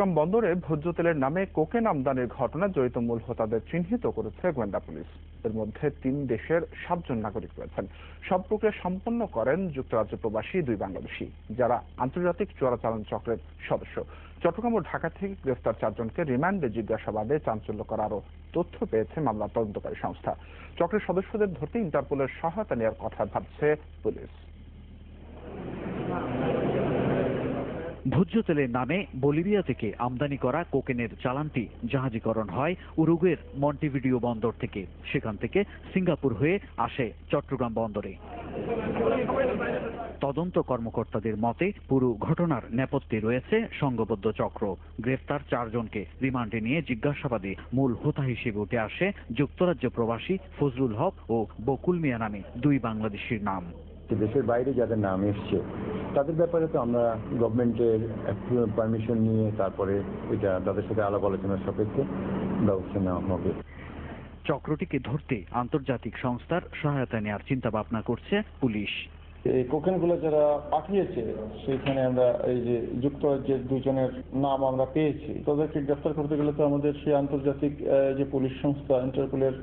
চট্টগ্রাম বন্দরে ভোজ্য তেলের নামে কোকেন আমদানির ঘটনায় জড়িত মূল হোতাদের চিহ্নিত করেছে গোয়েন্দা পুলিশ। এর মধ্যে 3 দেশের 7 জন নাগরিক রয়েছেন। সব প্রক্রিয়া সম্পন্ন করেন যুক্তরাজ্য প্রবাসী 2 বাংলাদেশি, যারা আন্তর্জাতিক চোরাচালান চক্রের সদস্য। চট্টগ্রাম ও ঢাকা থেকে গ্রেফতার 4 জনকে রিমান্ডে জিজ্ঞাসাবাদে চাঞ্চল্যকর আরও তথ্য পেয়েছে মামলার তদন্তকারী সংস্থা। চক্রের সদস্যদের ধরতে ইন্টারপোলের সহায়তা নেওয়ার কথা ভাবছে পুলিশ। ভোজ্য তেলের নামে বলিভিয়া থেকে আমদানি করা কোকেনের চালানটি জাহাজীকরণ হয় উরুগুয়ের মন্টেভিডিও বন্দর থেকে। সেখান থেকে সিঙ্গাপুর হয়ে আসে চট্টগ্রাম বন্দরে। তদন্ত কর্মকর্তাদের মতে পুরো ঘটনার নেপথ্যে রয়েছে সংঘবদ্ধ চক্র। গ্রেফতার 4 জনকে রিমান্ডে নিয়ে জিজ্ঞাসাবাদে মূল হোতা হিসেবে উঠে আসে যুক্তরাজ্য প্রবাসী ফজলুল হক ও বকুল মিয়া নামে 2 বাংলাদেশির নাম। দেশের বাইরে যাদের নাম এসছে তাদের ব্যাপারে তো আমরা গভর্নমেন্টের পারমিশন নিয়ে তারপরে এটা তাদের সাথে আলাপ আলোচনার সাপেক্ষে ব্যবস্থা নেওয়া হবে। চক্রটিকে ধরতে আন্তর্জাতিক সংস্থার সহায়তা নেওয়ার চিন্তা ভাবনা করছে পুলিশ। এই কোকেনগুলো যারা পাঠিয়েছে সেখানে আমরা এই যে যুক্তরাজ্যের 2 জনের নাম আমরা পেয়েছি। তাদেরকে গ্রেফতার করতে গেলে তো আমাদের সেই আন্তর্জাতিক যে পুলিশ সংস্থা ইন্টারপোলের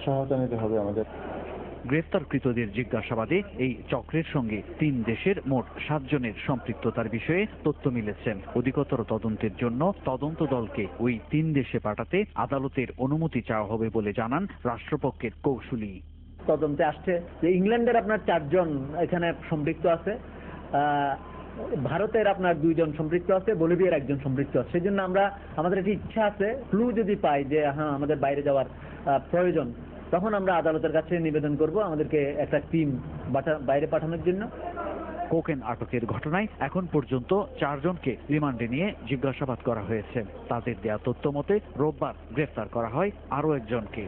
সহায়তা নিতে হবে আমাদের। গ্রেফতারকৃতদের জিজ্ঞাসাবাদে এই চক্রের সঙ্গে 3 দেশের মোট 7 জনের সম্পৃক্ততার বিষয়ে তথ্য মিলেছে। অধিকতর তদন্তের জন্য তদন্ত দলকে ওই 3 দেশে পাঠাতে আদালতের অনুমতি চাওয়া হবে বলে জানান রাষ্ট্রপক্ষের কৌঁসুলি। তদন্তে আসছে যে ইংল্যান্ডের আপনার 4 জন এখানে সম্পৃক্ত আছে, ভারতের আপনার 2 জন সম্পৃক্ত আছে, বলিভিয়ার 1 জন সম্পৃক্ত আছে। সেই জন্য আমাদের একটি ইচ্ছা আছে, ক্লু যদি পাই যে হ্যাঁ আমাদের বাইরে যাওয়ার প্রয়োজন, তখন আমরা আদালতের কাছে নিবেদন করব আমাদেরকে একটা টিম বাইরে পাঠানোর জন্য। কোকেন আটকের ঘটনায় এখন পর্যন্ত 4 জনকে রিমান্ডে নিয়ে জিজ্ঞাসাবাদ করা হয়েছে। তাদের দেয়া তথ্য মতে রোববার গ্রেফতার করা হয় আরও 1 জনকে।